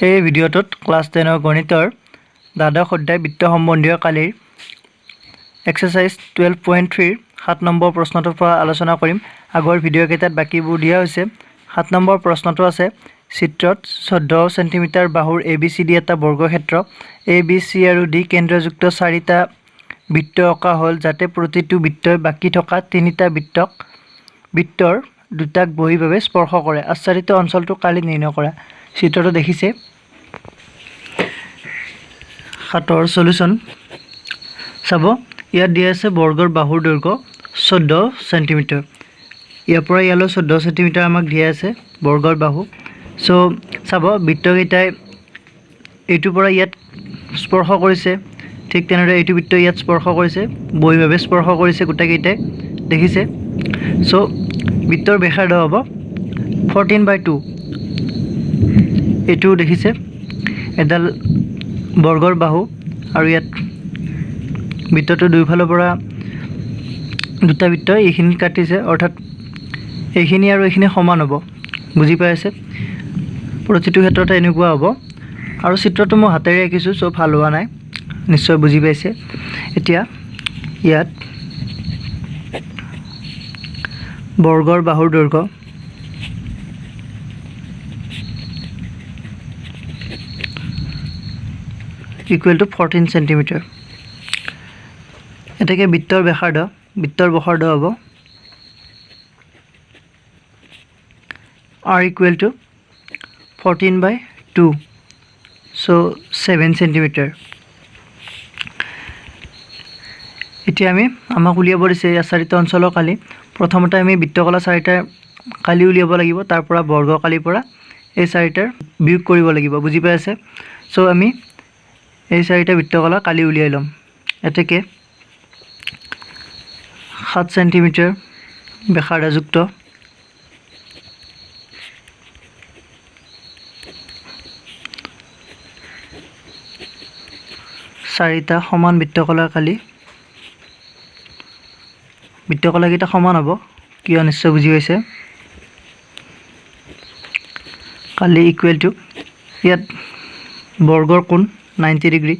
এই ভিডিঅ'টোত ক্লাছ 10 গণিতৰ দ্বাদশ অধ্যায় বৃত্ত সম্বন্ধীয় কালিৰ এক্সাৰসাইজ 12.3 7 নম্বৰ প্ৰশ্নটোৰ পৰা আলোচনা কৰিম। আগৰ ভিডিঅ'কেইটাত বাকিবোৰ দিয়া হৈছে। 7 নম্বৰ প্ৰশ্নটো আছে চিত্ৰত 14 সেন্টিমিটাৰ বাহুৰ ABCD এটা বৰ্গক্ষেত্ৰ ABC আৰু D কেন্দ্ৰযুক্ত 4টা বৃত্ত অঁকা হ'ল যাতে প্ৰতিটো বৃত্তই বাকি থকা 3টা বৃত্তৰ দুটাক বহিভাৱে স্পৰ্শ কৰে। আচ্ছাদিত অঞ্চলটো কালি নিৰ্ণয় কৰা। চিত্ৰটো দেখিছে। 7ৰ সলিউশন চাব। ইয়াত দিয়া আছে বৰ্গৰ বাহুৰ দৈৰ্ঘ্য 14 সেন্টিমিটাৰ। ইয়াৰ পৰা ইয়ালৈ 14 সেন্টিমিটাৰ আমাক দিয়া আছে বৰ্গৰ বাহু। সো চাব বৃত্তকেইটাই এইটোৰ পৰা ইয়াত স্পৰ্শ কৰিছে, ঠিক তেনেদৰে এইটো বৃত্ত ইয়াত স্পৰ্শ কৰিছে, বহিভাৱে স্পৰ্শ কৰিছে গোটেইকেইটাই দেখিছে। সো বৃত্তৰ ব্যাসাৰ্ধ হ'ব 14/2। এইটো দেখিছে এডাল বৰ্গৰ বাহু আৰু ইয়াত বৃত্তটো দুইফালৰ পৰা দুটা বৃত্ত এইখিনি কাটিছে, অৰ্থাৎ এইখিনি আৰু এইখিনি সমান হ'ব। বুজি পাই আছে? প্ৰতিটো ক্ষেত্ৰতে এনেকুৱা হ'ব। আৰু চিত্ৰটো মই হাতেৰে আঁকিছোঁ, সব ভাল হোৱা নাই, নিশ্চয় বুজি পাইছে। এতিয়া ইয়াত বৰ্গৰ বাহুৰ দৈৰ্ঘ্য ইকুৱেল টু 14 সেন্টিমিটাৰ। এতেকে বৃত্তৰ ব্যাসাৰ্ধ হ'ব r equal to 14/2, so 7 centimetre. এতিয়া আমাক উলিয়াব দিছে আচ্ছাদিত অঞ্চলৰ কালি। প্ৰথমতে আমি বৃত্তকলা 4টাৰ কালি উলিয়াব লাগিব, তাৰ পৰা বৰ্গ কালিৰ পৰা এই 4টাৰ বিয়োগ কৰিব লাগিব। বুজি পাই আছে? সো আমি এই 4টা বৃত্তকলা কালি উলিয়াই ল'ম। এতেকে 7 সেন্টিমিটাৰ ব্যাসাৰ্ধযুক্ত চাৰিটা সমান বৃত্তকলাৰ কালি। বৃত্তকলাকেইটা সমান হ'ব, কিয় নিশ্চয় বুজি পাইছে। কালি ইকুৱেল টু ইয়াত বৰ্গৰ কোণ 90 ডিগ্ৰী,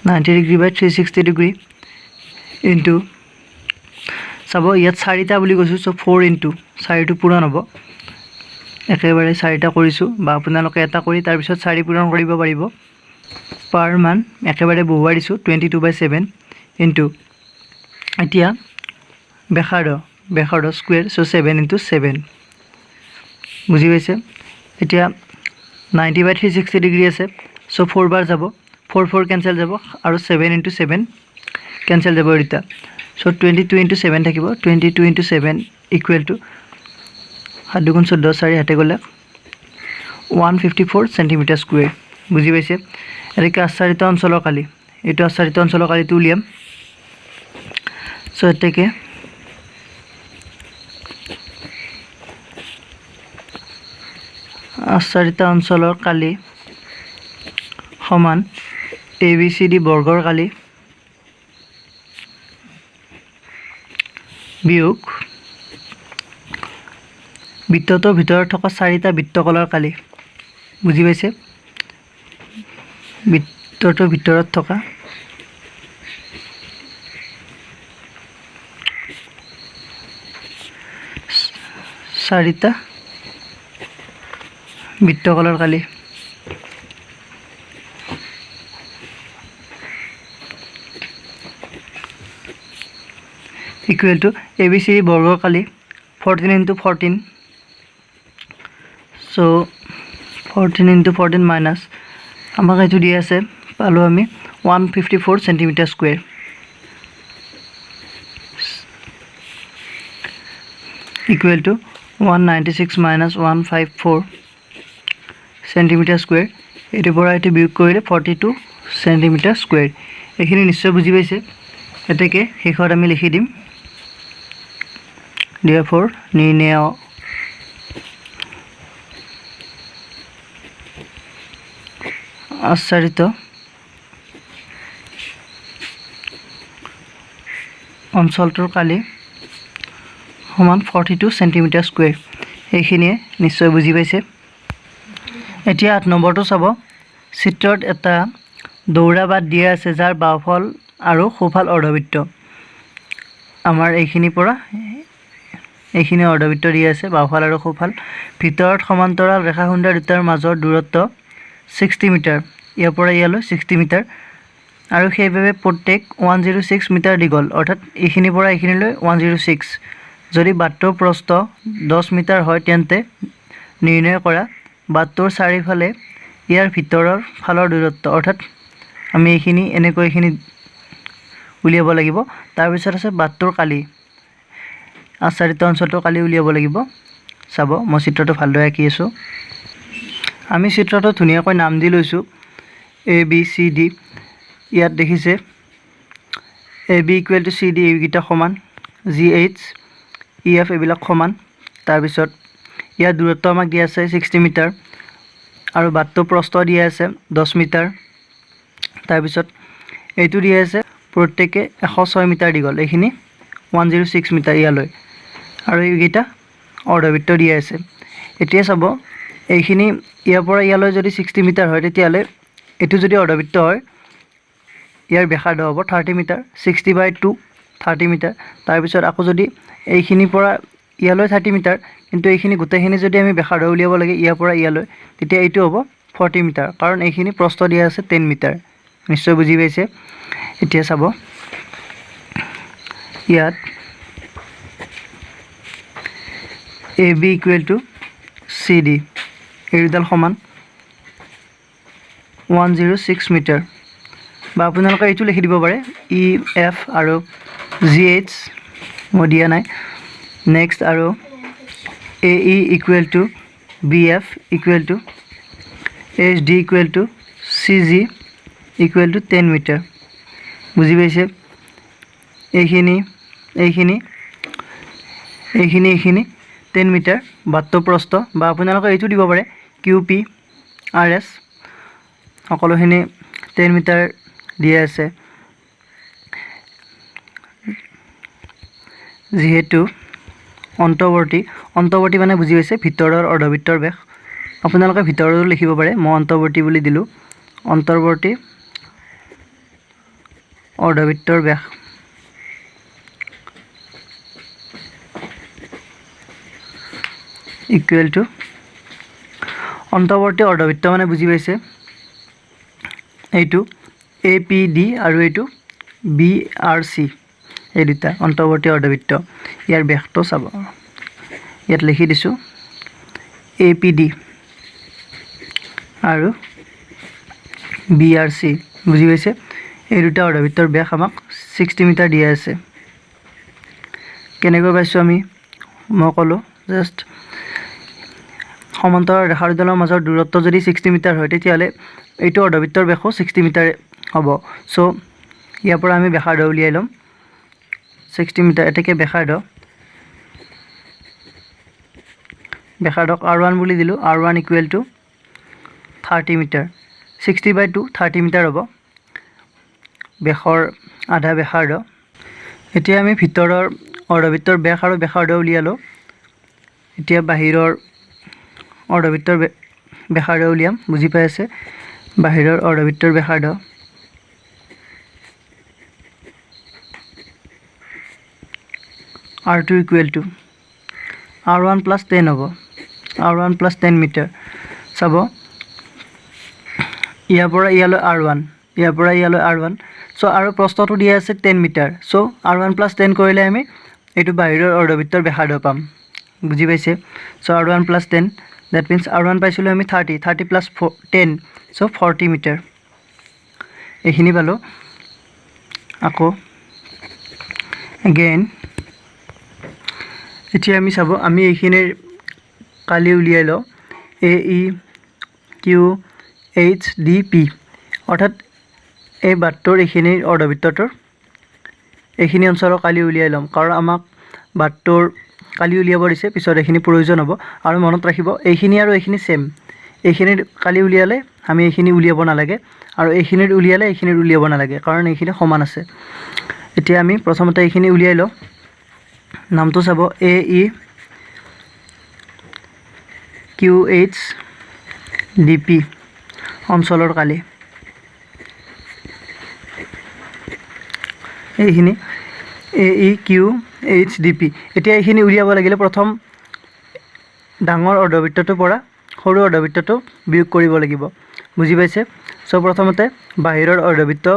90 ডিগ্ৰী বাই 360 ডিগ্ৰী ইনটু চাব ইয়াত 4টা বুলি কৈছোঁ, সো 4 ইনটু 4টো পূৰণ হ'ব। একেবাৰে 4টা কৰিছোঁ, বা আপোনালোকে এটা কৰি তাৰপিছত 4 পূৰণ কৰিব পাৰিব। পাৰ মান একেবাৰে বহুৱাই দিছোঁ 22/7 ইনটু এতিয়া ব্যাসাৰ্ধ স্কুৱেৰ, সো 7 ইনটু 7। বুজি পাইছে? এতিয়া 90/360 ডিগ্ৰী আছে, সো 4 বাৰ যাব, 4 কেঞ্চেল যাব আৰু 7 ইনটু 7 কেঞ্চেল যাব দুটা। সো 22 ইনটু 7 থাকিব, 22 ইনটু 7 ইকুৱেল টু 7 2 14, 4 হাতে গ'লে 154 সেন্টিমিটাৰ স্কুৱেৰ। বুজি পাইছে? এতেকে আচ্ছাদিত অঞ্চলৰ কালি, এইটো আচ্ছাদিত অঞ্চলৰ কালিটো উলিয়াম। সো এতেকে আচ্ছাদিত অঞ্চলৰ কালি সমান ABCD বৰ্গৰ কালি বিয়োগ বৃত্তটোৰ ভিতৰত থকা 4টা বৃত্তকলাৰ কালি। বুজি পাইছে? বৃত্তটোৰ ভিতৰত থকা 4টা বৃত্তকলাৰ কালি ইকুৱেল টু ABCD বৰ্গৰ কালি 14 ইনটু 14, সো 14 ইনটু 14 মাইনাছ আমাক এইটো দিয়া আছে, পালোঁ আমি 154 centimetre square equal two 196 minus 154 centimetre square. এইটোৰ পৰা এইটো বিয়োগ কৰিলে 42 সেন্টিমিটাৰ স্কুৱেৰ। এইখিনি নিশ্চয় বুজি পাইছে। এতেকে শেষত আমি লিখি দিম therefore নিৰ্ণয় আচ্ছাদিত অঞ্চলটোৰ কালি সমান 42 সেন্টিমিটাৰ স্কুৱেৰ। এইখিনিয়ে নিশ্চয় বুজি পাইছে। এতিয়া 8 নম্বৰটো চাব চিত্ৰত এটা দৌৰা বাট দিয়া আছে যাৰ বাওফাল আৰু সোঁফাল অৰ্ধবৃত্ত আমাৰ এইখিনিৰ পৰা এইখিনি অৰ্ধবৃত্ত দিয়া আছে বাওফাল আৰু সোঁফাল ভিতৰত সমান্তৰাল ৰেখাখণ্ড দুটাৰ মাজৰ দূৰত্ব 60 মিটাৰ ইয়াৰ পৰা ইয়ালৈ 60 মিটাৰ আৰু সেইভাবে প্ৰত্যেক 106 মিটাৰ দীঘল অৰ্থাৎ এইখিনিৰ পৰা এইখিনিলৈ 106 যদি বাটটোৰ প্ৰস্থ 10 মিটাৰ হয় তেন্তে নিৰ্ণয় কৰা বাটটোৰ চাৰিফালে ইয়াৰ ভিতৰৰ ফালৰ দূৰত্ব অৰ্থাৎ আমি এইখিনি এনেকৈ এইখিনি উলিয়াব লাগিব তাৰ পিছত আছে বাটটোৰ কালি আচ্ছাদিত অঞ্চলটোৰ কালি উলিয়াব লাগিব চাব মই চিত্ৰটো ভালদৰে আঁকি আছো আমি চিত্ৰটো ধুনীয়াকৈ নাম দি লৈছো A B C D ইয়াত দেখিছে AB = CD এইগিটা সমান GH EF এইবিলাক সমান তাৰ পিছত ইয়াৰ দূৰত্ব আমাক দিয়া আছে 60 মিটাৰ আৰু বাটটো প্ৰস্থ দিয়া আছে 10 মিটাৰ তাৰ পিছত এইটো দিয়া আছে প্ৰত্যেকে 106 মিটাৰ দীঘল এইখিনি 106 মিটাৰ ইয়ালৈ আৰু এইগিটা অৰ্ধবৃত্ত দিয়া আছে এতিয়া চাব এইখিনি ইয়াৰ পৰা ইয়ালৈ যদি 60 মিটাৰ হয় তেতিয়ালে এটো যদি অৰ্ধবৃত্ত হয় ইয়াৰ ব্যাসাৰ্ধ হ'ব 30 মিটাৰ 60/2 30 মিটাৰ তাৰ পিছত আকৌ যদি এইখিনিৰ পৰা ইয়ালৈ 30 মিটাৰ কিন্তু এইখিনি গোটেইখিনি যদি আমি ব্যাসাৰ্ধ উলিয়াব লাগে ইয়াৰ পৰা ইয়ালৈ তেতিয়া এইটো হ'ব 40 মিটাৰ কাৰণ এইখিনি প্ৰস্থ দিয়া আছে 10 মিটাৰ নিশ্চয় বুজি পাইছে এতিয়া চাব ইয়াত AB = CD এই দুডাল সমান 106 মিটাৰ বা আপোনালোকে এইটো লিখি দিব পাৰে EF আৰু GH মই দিয়া নাই নেক্সট আৰু AE = BF = HD = CG = 10 metre বুজি পাইছে এইখিনি 10 মিটাৰ বাটটো প্ৰস্থ বা আপোনালোকে এইটো দিব পাৰে QP RS সকলোখিনি 10 মিটাৰ দিয়া আছে যেহেতু অন্তৰ্বৰ্তী মানে বুজি পাইছে ভিতৰৰ অৰ্ধবৃত্তৰ ব্যাস আপোনালোকে ভিতৰৰো লিখিব পাৰে মই অন্তৰ্বৰ্তী বুলি দিলো অন্তৰ্বৰ্তী অৰ্ধবৃত্তৰ ব্যাস = অন্তৰ্বৰ্তী অৰ্ধবৃত্ত মানে বুজি পাইছে এইটো APD আৰু এইটো BRC এই দুটা অন্তৰ্বৰ্তী অৰ্ধবৃত্ত ইয়াৰ ব্যাসটো চাব ইয়াত লিখি দিছো APD আৰু BRC বুজি পাইছে এই দুটা অৰ্ধবৃত্তৰ ব্যাস আমাক 60 মিটাৰ দিয়া আছে কেনেকৈ পাইছো আমি মই কলো জাস্ট সমান্তৰাল ৰেখা দুডালৰ মাজৰ দূৰত্ব যদি 60 মিটাৰ হয় তেতিয়ালে এইটো অৰ্ধবৃত্তৰ ব্যাসো 60 মিটাৰ হ'ব সো ইয়াৰ পৰা আমি ব্যাসাৰ্ধ উলিয়াই লম 60 মিটাৰ এটাকে ব্যাসাৰ্ধক R1 বুলি দিলো R1 = 30 মিটাৰ 60/2 30 মিটাৰ হ'ব ব্যাসৰ আধা ব্যাসাৰ্ধ এতিয়া আমি ভিতৰৰ অৰ্ধবৃত্তৰ ব্যাস আৰু ব্যাসাৰ্ধ উলিয়ালো এতিয়া বাহিৰৰ অৰ্ধবৃত্তৰ ব্যাসাৰ্ধ উলিয়াম বুজি পাই আছে বাহিৰৰ অৰ্ধবৃত্তৰ ব্যাসাৰ্ধ R2 = R1 + 10 হ'ব R1 + 10 মিটাৰ চাব ইয়াৰ পৰা ইয়ালৈ R1 ইয়াৰ পৰা ইয়ালৈ R1 সো আৰু প্ৰস্থটো দিয়া আছে 10 মিটাৰ সো R1 + 10 কৰিলে আমি এইটো বাহিৰৰ অৰ্ধবৃত্তৰ ব্যাসাৰ্ধ পাম বুজি পাইছে so R1 + 10 that means R1 পাইছিলো আমি 30 + 10 সো 40 মিটাৰ এইখিনি পালো আকৌ again এতিয়া আমি চাব আমি এইখিনিৰ কালি উলিয়াই ল AE QHDP অৰ্থাৎ এই বাটটোৰ এইখিনিৰ অৰ্ধবৃত্তটোৰ এইখিনি অঞ্চলৰ কালি উলিয়াই লম কাৰণ আমাক বাটটোৰ কালি উলিয়াব দিছে পিছত এইখিনি প্ৰয়োজন হ'ব আৰু মনত ৰাখিব এইখিনি আৰু এইখিনি সেম এইখিনিৰ কালি উলিয়ালে আমি এইখিনি উলিয়াব নালাগে আৰু এইখিনিৰ উলিয়ালে এইখিনিৰ উলিয়াব নালাগে কাৰণ এইখিনি সমান আছে এতিয়া আমি প্ৰথমতে এইখিনি উলিয়াই ল নামটো চাব AE QH ডিপি অঞ্চলৰ কালি এইখিনি AEQHDP এতিয়া এইখিনি উলিয়াব লাগিলে প্ৰথম ডাঙৰ অৰ্ধবৃত্তটোৰ পৰা সৰু অৰ্ধবৃত্তটো বিয়োগ কৰিব লাগিব বুজি পাইছে সো প্ৰথমতে বাহিৰৰ অৰ্ধবৃত্ত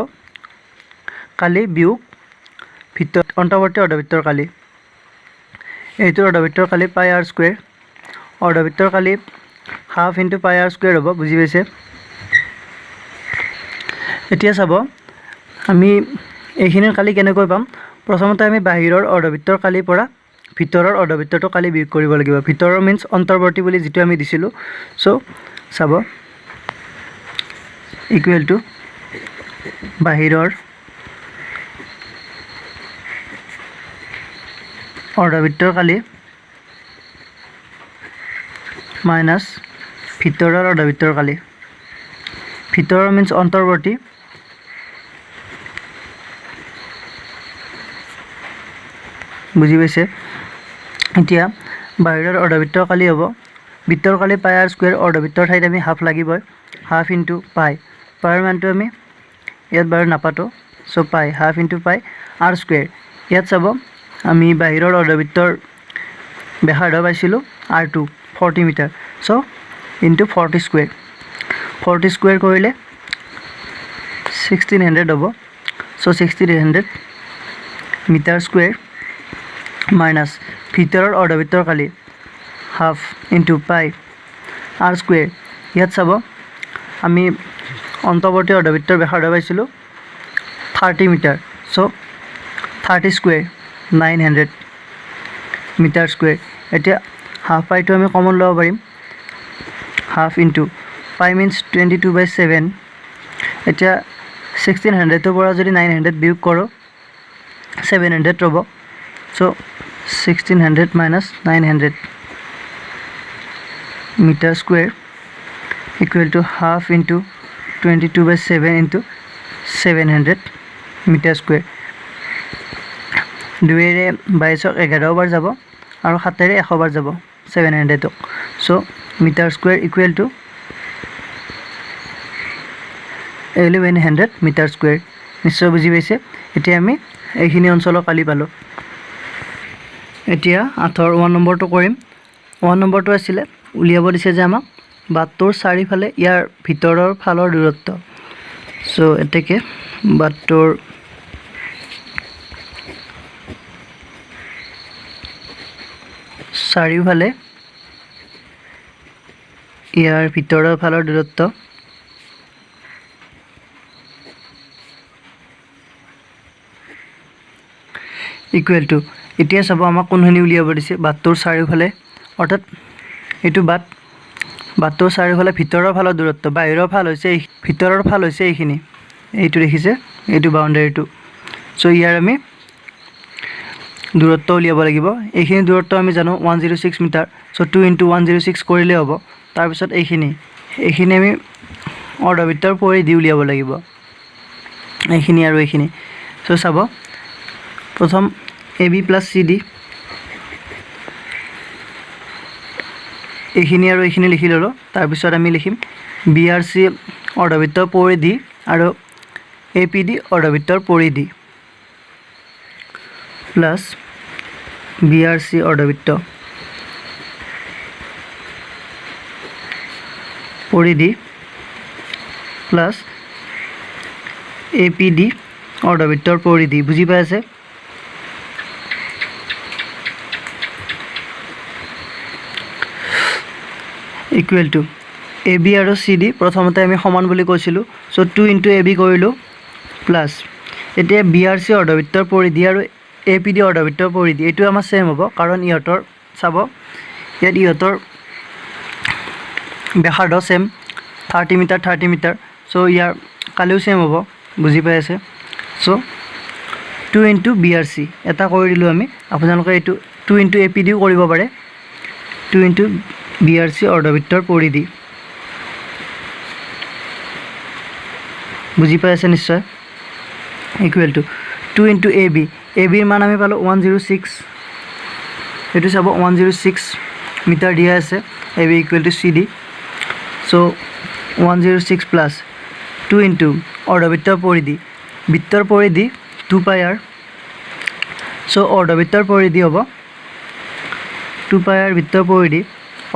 কালি বিয়োগ ভিতৰ অন্তৰ্বৰ্তী অৰ্ধবৃত্তৰ কালি এইটোৰ অৰ্ধবৃত্তৰ কালি পাই r স্কয়াৰ অৰ্ধবৃত্তৰ কালি half into pi r square হ'ব বুজি পাইছে এতিয়া চাব আমি এইখিনিৰ কালি কেনেকৈ পাম প্ৰথমতে আমি বাহিৰৰ অৰ্ধবৃত্তৰ কালিৰ পৰা ভিতৰৰ অৰ্ধবৃত্তটো কালি বিয়োগ কৰিব লাগিব ভিতৰৰ মিন্স অন্তৰ্বৰ্তী বুলি যেটো আমি দিছিলো সো চাব ইকুৱেল টু বাহিৰৰ অৰ্ধবৃত্তৰ কালি মাইনাস ভিতৰৰ অৰ্ধবৃত্তৰ কালি ভিতৰৰ মিন্স অন্তৰ্বৰ্তী বুজি পাইছে এতিয়া বাহিৰৰ অৰ্ধবৃত্তৰ কালি হ'ব ভিতৰ কালি পাই r স্কয়াৰ অৰ্ধবৃত্তৰ ঠাইত আমি হাফ লাগিবই হাফ ইনটু পাই পাইৰ মানটো আমি ইয়াত বাৰ নাপাতো সো পাই half into pi r square ইয়াত চাব আমি বাহিৰৰ অৰ্ধবৃত্তৰ ব্যাসাৰ্ধ পাইছিলো r2 40 metre so into 40 square কৰিলে 1600 হ'ব সো 1600 মিটাৰ স্কয়াৰ মাইনাস ভিতৰৰ অৰ্ধবৃত্তৰ কালি half into pi r square ইয়াত চাব আমি অন্তৰ্বৰ্তী অৰ্ধবৃত্তৰ ব্যাসাৰ্ধ পাইছিলো 30 metre so 30 square 900 metre square এতিয়া হাফ পাইটো আমি কমন লব পাৰিম হাফ ইনটু পাই মিন্স 22/7 এতিয়া 1600 ৰ পৰা যদি 900 বিয়োগ কৰো 700 ৰব so 1600 minus 900 meter square equal to half into 22/7 into 700 meter square 2 रे 22 11 बार যাব আৰু 7 रे 100 বাৰ যাব 700 so meter square equal to 1100 meter square নিশ্চয় বুজি পাইছে এতিয়া আমি এইখিনি অঞ্চলৰ কালি পালো এতিয়া 8 নম্বৰটো কৰিম 1 নম্বৰটো আছিল উলিয়াব দিছে যে আমাক বাটৰ চাৰিফালে ইয়াৰ ভিতৰৰ ফালৰ দূৰত্ব সো এতেকে বাটৰ চাৰিফালে ইয়াৰ ভিতৰৰ ফালৰ দূৰত্ব ইকুৱেল টু এতিয়া চাব আমাক কোনখিনি উলিয়াব দিছে বাটৰ চাৰিফালে অৰ্থাৎ এটো বাটৰ চাৰিফালে ভিতৰৰ ফালৰ দূৰত্ব বাহিৰৰ ফাল হৈছে ভিতৰৰ ফাল হৈছে এইখিনি এইটো দেখিছে এইটো বাউণ্ডাৰীটো সো ইয়াৰ আমি দূৰত্ব উলিয়াব লাগিব এইখিনি দূৰত্ব আমি জানো 106 মিটাৰ সো 2 * 106 কৰিলে হ'ব তাৰ পিছত এইখিনি আমি অৰ্ধবৃত্তৰ পৰিধি উলিয়াব লাগিব এইখিনি আৰু এইখিনি সো চাব প্ৰথম AB + CD এইখিনি আৰু এইখিনি লিখি ললো তাৰ পিছত আমি লিখিম BRC অৰ্ধবৃত্তৰ পৰিধি আৰু APD অৰ্ধবৃত্তৰ পৰিধি প্লাস BRC অৰ্ধবৃত্ত পৰিধি প্লাস APD অৰ্ধবৃত্তৰ পৰিধি বুজি পাইছে ইকুৱেল টু AB আৰু CD প্ৰথমতে আমি সমান বুলি কৈছিলো সো 2 * AB কৰিলো প্লাস এতিয়া BRC অৰ্ধবৃত্তৰ পৰিধি আৰু APD অৰ্ধবৃত্তৰ পৰিধি এটো আমাৰ সেম হ'ব কাৰণ ইহতৰ চাব ইয়াত ইহতৰ ব্যাসাৰ্ধ সেম 30 মিটাৰ সো ইয়াৰ কালিও সেম হ'ব বুজি পাই আছে সো 2 * BRC এটা কৰি দিলো আমি আপোনালোকে এটো 2 * APD কৰিব পাৰে 2 * BRC অৰ্ধবৃত্তৰ পৰিধি বুজি পাই আছে নিশ্চয় ইকুৱেল টু 2 * AB AB ৰ মান আমি পালো 106 এটো চাব 106 মিটাৰ দিয়া আছে AB = CD so 106 plus 2 into অৰ্ধবৃত্তৰ পৰিধি বৃত্তৰ পৰিধি 2 পাই r সো অৰ্ধবৃত্তৰ পৰিধি হ'ব 2 পাই r বৃত্তৰ পৰিধি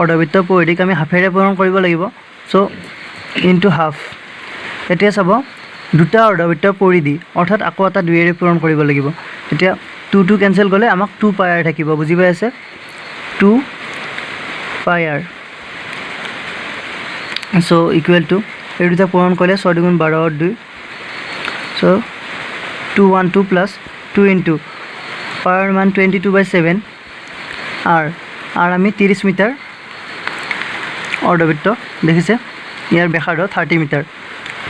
অৰ্ধবৃত্তৰ পৰিধিক আমি হাফেৰে পূৰণ কৰিব লাগিব সো ইনটু হাফ এতিয়া চাব দুটা অৰ্ধবৃত্তৰ পৰিধি অৰ্থাৎ আকৌ এটা 2 এৰে পূৰণ কৰিব লাগিব এতিয়া 2 কেনসেল গলে আমাক 2 পাই r থাকিব বুজি পাই আছে 2 পাই r so equal to এই দুটা পূৰণ কৰিলে 6 দুগুণ 12 2 so 212 plus 2 into পাৱাৰ মান 22/7 r আমি 30 মিটাৰ অৰ্ধবৃত্ত দেখিছে ইয়াৰ ব্যাসাৰ্ধ 30 মিটাৰ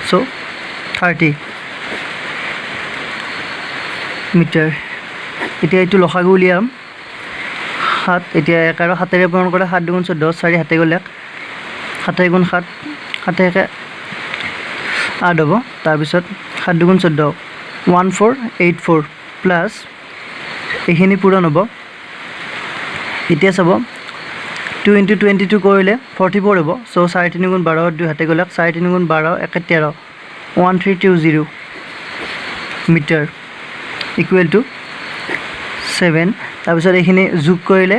so 30 মিটাৰ এতিয়া এইটো লসাগু উলিয়াম 7 এতিয়া 11 7 পূৰণ কৰিলে 7 দুগুণ 14 4 হাতে গলে 7 গুণ 7 7 একে 8 হ'ব তাৰপিছত 7 দুগুণ 14 1484 প্লাছ এইখিনি পূৰণ হ'ব এতিয়া চাব 2 into 22 কৰিলে 44 হ'ব সো 4 গুণ 12 2 হাতে গলে 4 গুণ 12 1 13 1320 মিটাৰ ইকুৱেল টু 7 তাৰপিছত এইখিনি যোগ কৰিলে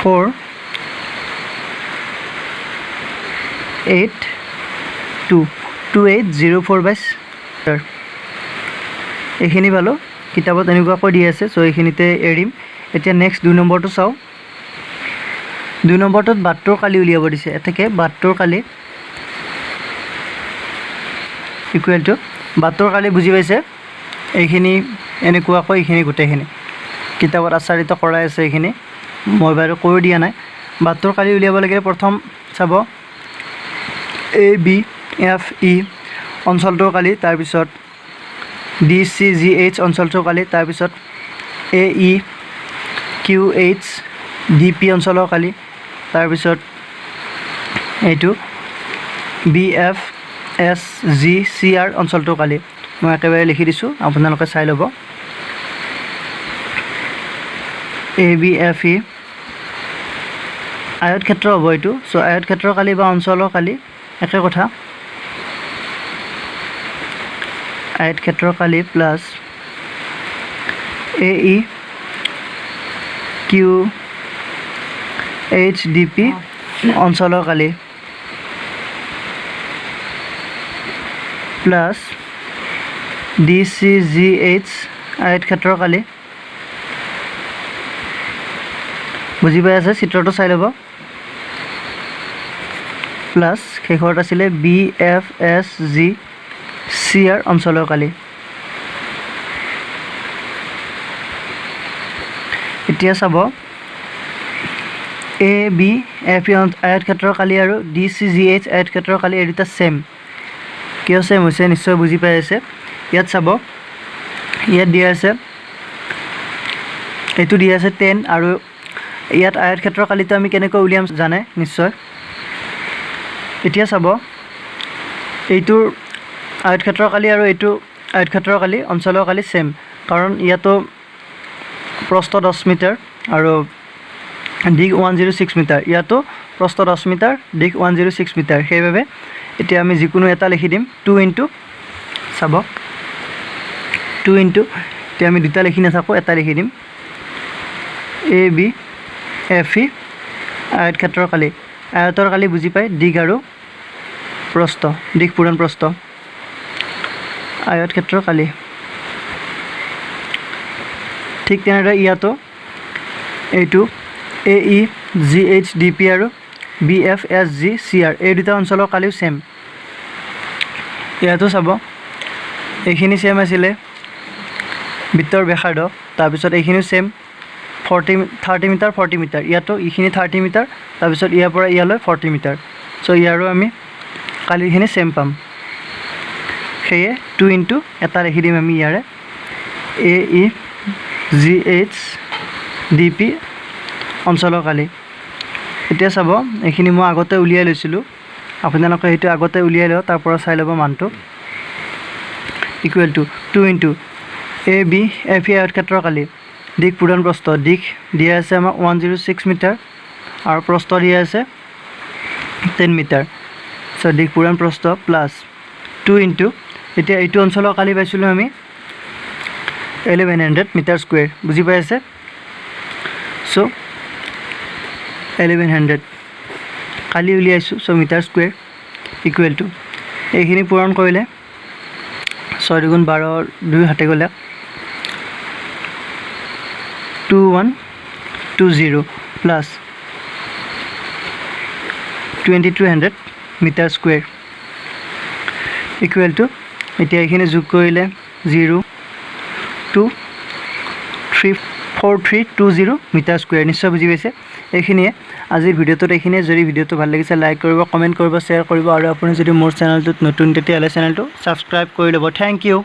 4 8 2 2804 এইখিনি পালো কিতাপত এনেকুৱা কৈ দি আছে সো এইখিনিতে এৰিম এতিয়া নেক্সট 2 নম্বৰটো চাও 2 নম্বৰটোত 72 কালি উলিয়াব দিছে এতেকে 72 কালি ইকুৱেল টু 72 কালি বুজি পাইছে এইখিনি এনেকুৱা কৈ এইখিনি গুটেখিনি কিতাপত আচাৰিত কৰাই আছে এইখিনি মই বাৰু কৈ দিয়া নাই 72 কালি উলিয়াব লাগে প্ৰথম চাব এ বি এফ ই অঞ্চলটোৰ কালি তাৰ পিছত ডি সি জি এইচ অঞ্চলটোৰ কালি তাৰ পিছত A E Q H D P অঞ্চলৰ কালি তাৰ পিছত এইটো B F S G C R অঞ্চলটোৰ কালি মই একেবাৰে লিখি দিছোঁ আপোনালোকে চাই ল'ব এ বি এফ ই আয়তক্ষেত্ৰ হ'ব এইটো সো আয়তক্ষেত্ৰৰ কালি বা অঞ্চলৰ কালি একে কথা আয়তক্ষেত্ৰৰ কালি plus A E Q H D P অঞ্চলৰ কালি plus D C G H আয়তক্ষেত্ৰৰ কালি বুজি পাই আছে চিত্ৰটো চাই ল'ব প্লাস শেষত আছিলে B F S G C R অঞ্চলৰ কালি এতিয়া চাব এ বি এফ ই আয়তক্ষেত্ৰৰ কালি আৰু ডি চি জি এইচ আয়তক্ষেত্ৰৰ কালি এই দুটা সেম কিয় সেম হৈছে নিশ্চয় বুজি পাই আছে ইয়াত চাব ইয়াত দিয়া আছে এইটো দিয়া আছে 10 আৰু ইয়াত আয়তক্ষেত্ৰৰ কালিটো আমি কেনেকৈ উলিয়াম জানে নিশ্চয় এতিয়া চাব এইটোৰ আয়তক্ষেত্ৰৰ কালি আৰু এইটো আয়তক্ষেত্ৰৰ কালি অঞ্চলৰ কালি সেম কাৰণ ইয়াতো প্ৰস্থ 10 মিটাৰ আৰু দিক 106 মিটাৰ ইয়াতো প্ৰস্থ 10 মিটাৰ দিক 106 মিটাৰ সেইভাবে এতিয়া আমি যিকোনো এটা লিখি দিম 2 ইনটু চাব 2 ইনটু এতিয়া আমি দুটা লিখি নাথাকো এটা লিখি দিম এ বি এফ ই আয়তক্ষেত্ৰৰ কালি আয়তৰ কালি বুজি পাই দিক আৰু প্ৰস্থ দিক পূৰণ প্ৰস্থ আয়তক্ষেত্ৰৰ কালি ঠিক তেনেদৰে ইয়াতো এইটো A E G H D P আৰু B F S G C R এই দুটা অঞ্চলৰ কালিও সেম ইয়াতো চাব এইখিনি সেম আছিলে বৃত্তৰ ব্যাসাৰ্ধ তাৰপিছত এইখিনিও সেম 30 মিটাৰ 40 মিটাৰ ইয়াতো এইখিনি 30 মিটাৰ তাৰপিছত ইয়াৰ পৰা ইয়ালৈ 40 মিটাৰ সো ইয়াৰো আমি কালিখিনি সেম পাম সেয়ে 2 ইনটু এটা লিখি দিম আমি ইয়াৰে এ E G H D P অঞ্চলৰ কালি এতিয়া চাব এইখিনি মই আগতে উলিয়াই লৈছিলোঁ আপোনালোকে এইটো আগতে উলিয়াই লওক তাৰ পৰা চাই ল'ব মানটো equal to 2 into A B F E আয়তক্ষেত্ৰৰ কালি দিক পূৰণ প্ৰস্থ দিক দিয়া আছে আমাৰ 106 মিটাৰ আৰু প্ৰস্থ দিয়া আছে 10 মিটাৰ সো দিকপুৰাণ প্ৰস্থ প্লাছ 2 ইনটু এতিয়া এইটো অঞ্চলৰ কালি পাইছিলোঁ আমি 1100 মিটাৰ স্কুৱেৰ বুজি পাই আছে সো 1100 কালি উলিয়াইছোঁ so meter square equal to এইখিনি পূৰণ কৰিলে 6 দুগুণ 12 2 হাতে গ'লে 2120 plus 2200 meter square equal to এতিয়া এইখিনি যোগ কৰিলে 0 2 3 4320 মিটাৰ স্কুৱেৰ নিশ্চয় বুজি পাইছে এইখিনিয়ে আজিৰ ভিডিঅ'টোত এইখিনিয়ে যদি ভিডিঅ'টো ভাল লাগিছে লাইক কৰিব কমেণ্ট কৰিব শ্বেয়াৰ কৰিব আৰু আপুনি যদি মোৰ চেনেলটোত নতুন তেতিয়াহ'লে চেনেলটো ছাবস্ক্ৰাইব কৰি ল'ব থেংক ইউ